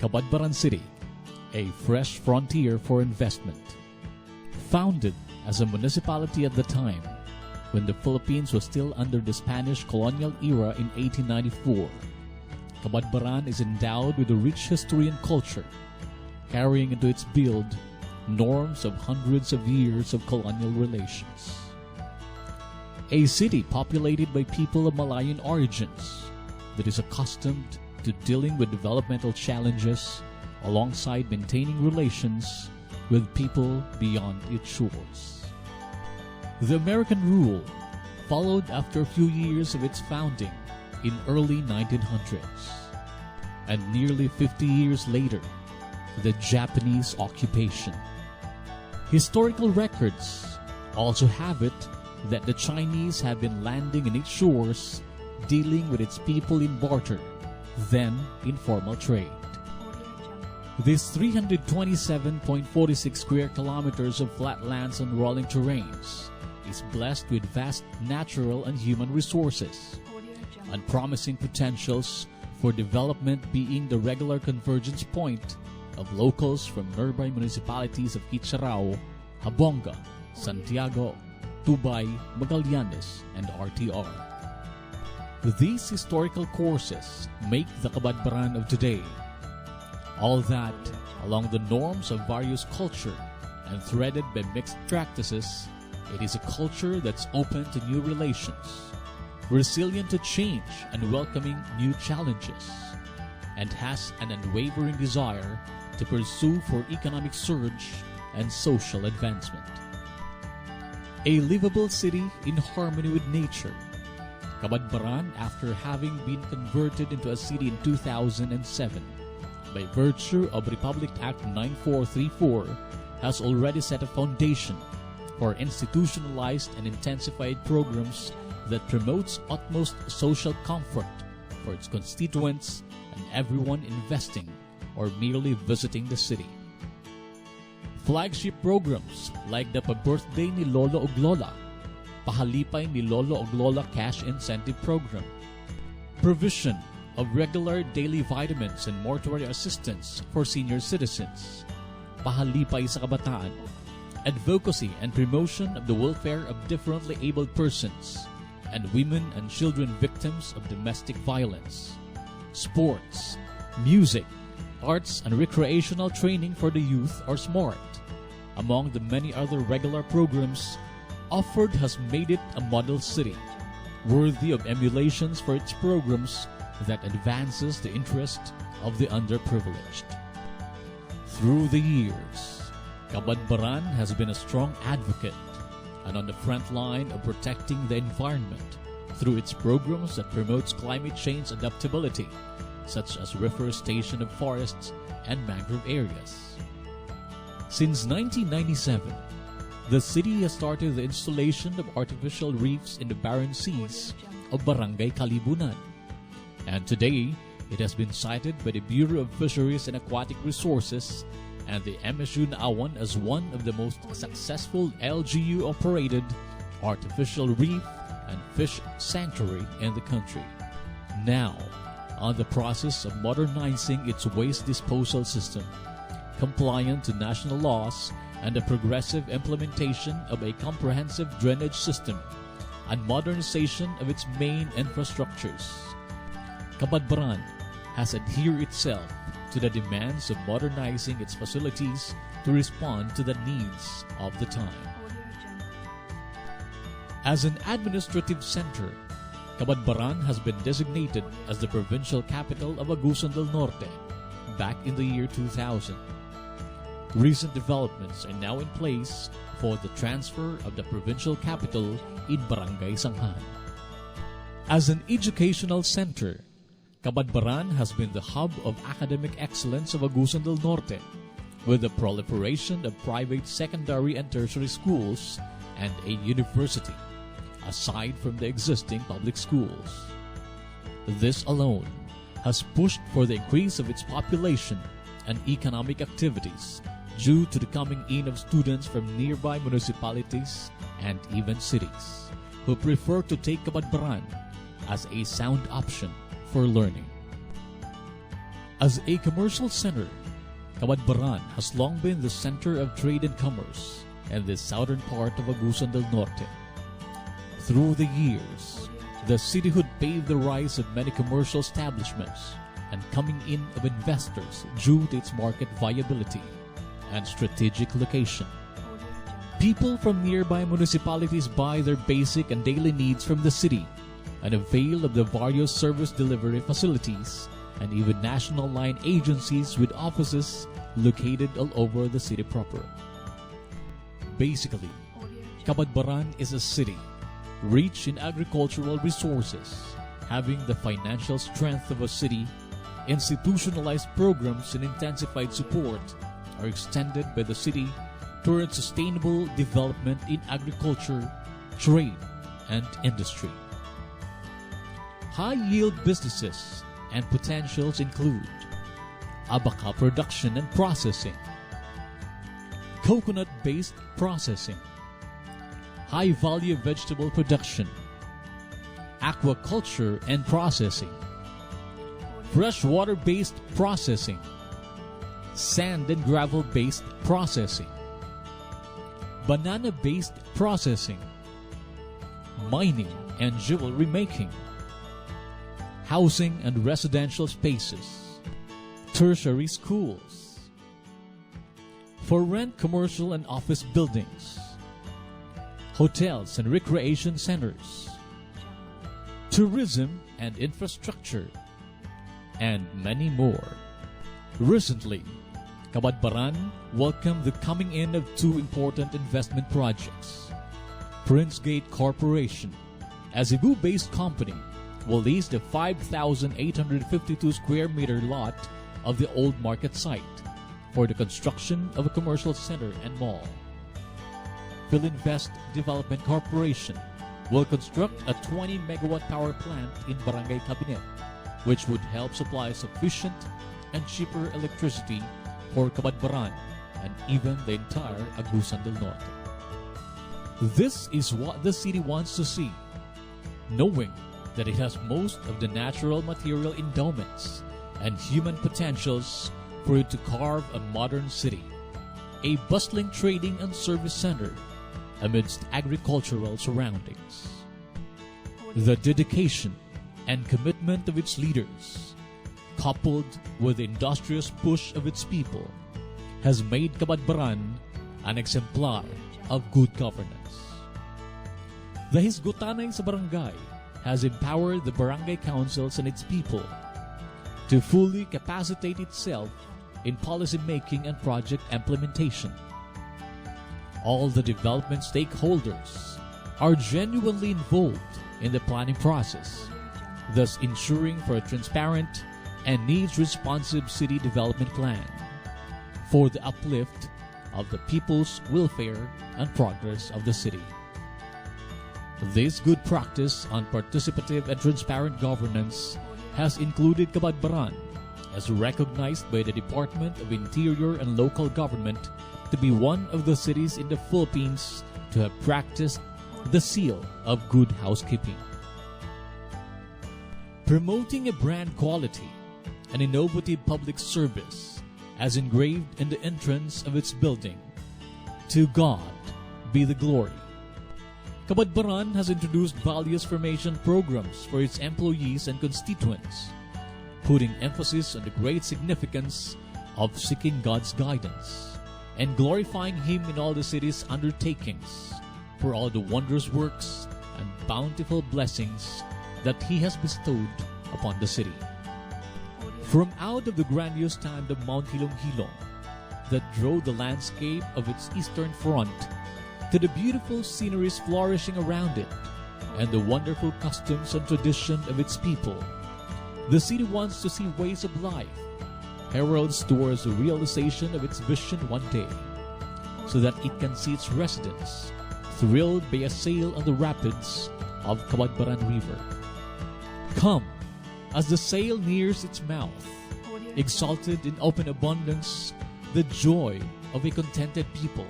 Cabadbaran City, a fresh frontier for investment. Founded as a municipality at the time, when the Philippines was still under the Spanish colonial era in 1894, Cabadbaran is endowed with a rich history and culture, carrying into its build norms of hundreds of years of colonial relations. A city populated by people of Malayan origins that is accustomed to dealing with developmental challenges alongside maintaining relations with people beyond its shores. The American rule followed after a few years of its founding in early 1900s, and nearly 50 years later, the Japanese occupation. Historical records also have it that the Chinese have been landing in its shores, dealing with its people in barter, then informal trade. This 327.46 square kilometers of flatlands and rolling terrains is blessed with vast natural and human resources, and promising potentials for development, being the regular convergence point of locals from nearby municipalities of Quicharao, Habonga, Santiago, Tubay, Magallanes, and RTR. These historical courses make the Cabadbaran of today. All that along the norms of various culture and threaded by mixed practices, it is a culture that's open to new relations, resilient to change and welcoming new challenges, and has an unwavering desire to pursue for economic surge and social advancement. A livable city in harmony with nature, Cabadbaran, after having been converted into a city in 2007 by virtue of Republic Act 9434, has already set a foundation for institutionalized and intensified programs that promotes utmost social comfort for its constituents and everyone investing or merely visiting the city. Flagship programs like the Pa-Birthday ni Lolo ug Lola, Pahalipay ni Lolo ug Lola Cash Incentive Program, provision of regular daily vitamins and mortuary assistance for senior citizens, Pahalipay sa Kabataan, advocacy and promotion of the welfare of differently abled persons and women and children victims of domestic violence, sports, music, arts and recreational training for the youth or SMART, among the many other regular programs offered, has made it a model city, worthy of emulations for its programs that advances the interest of the underprivileged. Through the years, Cabadbaran has been a strong advocate and on the front line of protecting the environment through its programs that promotes climate change adaptability, such as reforestation of forests and mangrove areas. Since 1997, the city has started the installation of artificial reefs in the barren seas of Barangay Kalibunan, and today it has been cited by the Bureau of Fisheries and Aquatic Resources and the MSU Naawan as one of the most successful LGU-operated artificial reef and fish sanctuary in the country. Now, on the process of modernizing its waste disposal system, compliant to national laws, and the progressive implementation of a comprehensive drainage system and modernization of its main infrastructures, Cabadbaran has adhered itself to the demands of modernizing its facilities to respond to the needs of the time. As an administrative center, Cabadbaran has been designated as the provincial capital of Agusan del Norte back in the year 2000. Recent developments are now in place for the transfer of the provincial capital in Barangay Sanghan. As an educational center, Cabadbaran has been the hub of academic excellence of Agusan del Norte, with the proliferation of private secondary and tertiary schools and a university, aside from the existing public schools. This alone has pushed for the increase of its population and economic activities due to the coming in of students from nearby municipalities and even cities who prefer to take Cabadbaran as a sound option for learning. As a commercial center, Cabadbaran has long been the center of trade and commerce in the southern part of Agusan del Norte. Through the years, the cityhood paved the rise of many commercial establishments and coming in of investors due to its market viability and strategic location. People from nearby municipalities buy their basic and daily needs from the city and avail of the various service delivery facilities and even national line agencies with offices located all over the city proper. Basically, Cabadbaran is a city rich in agricultural resources, having the financial strength of a city. Institutionalized programs and intensified support are extended by the city towards sustainable development in agriculture, trade, and industry. High-yield businesses and potentials include abaca production and processing, coconut-based processing, high-value vegetable production, aquaculture and processing, freshwater-based processing, sand and gravel-based processing, banana-based processing, mining and jewelry making, housing and residential spaces, tertiary schools, for rent commercial and office buildings, hotels and recreation centers, tourism and infrastructure, and many more. Recently, Cabadbaran welcomed the coming in of two important investment projects. Prince Gate Corporation, a Cebu-based company, will lease the 5,852 square meter lot of the old market site for the construction of a commercial center and mall. Philinvest Development Corporation will construct a 20 megawatt power plant in Barangay Cabinet, which would help supply sufficient and cheaper electricity for Cabadbaran and even the entire Agusan del Norte. This is what the city wants to see, knowing that it has most of the natural material endowments and human potentials for it to carve a modern city, a bustling trading and service center amidst agricultural surroundings. The dedication and commitment of its leaders, coupled with the industrious push of its people, has made Cabadbaran an exemplar of good governance. The Hisgotanay sa barangay has empowered the barangay councils and its people to fully capacitate itself in policy making and project implementation. All the development stakeholders are genuinely involved in the planning process, thus ensuring for a transparent and needs-responsive city development plan for the uplift of the people's welfare and progress of the city. This good practice on participative and transparent governance has included Cabadbaran as recognized by the Department of Interior and Local Government to be one of the cities in the Philippines to have practiced the seal of good housekeeping. Promoting a brand quality and innovative public service as engraved in the entrance of its building. To God be the glory. Cabadbaran has introduced values formation programs for its employees and constituents, putting emphasis on the great significance of seeking God's guidance and glorifying Him in all the city's undertakings for all the wondrous works and bountiful blessings that He has bestowed upon the city. From out of the grandiose stand of Mount Hilong-Hilong that drew the landscape of its eastern front to the beautiful sceneries flourishing around it and the wonderful customs and tradition of its people, the city wants to see ways of life, heralds towards the realization of its vision one day, so that it can see its residents thrilled by a sail on the rapids of Cabadbaran River. Come, as the sail nears its mouth, exalted in open abundance, the joy of a contented people.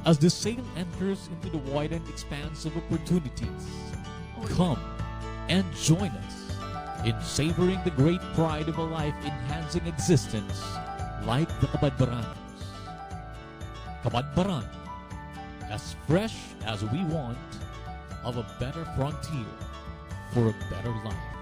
As the sail enters into the widened expanse of opportunities, come and join us in savoring the great pride of a life-enhancing existence like the Cabadbarans. Cabadbaran, as fresh as we want, of a better frontier for a better life.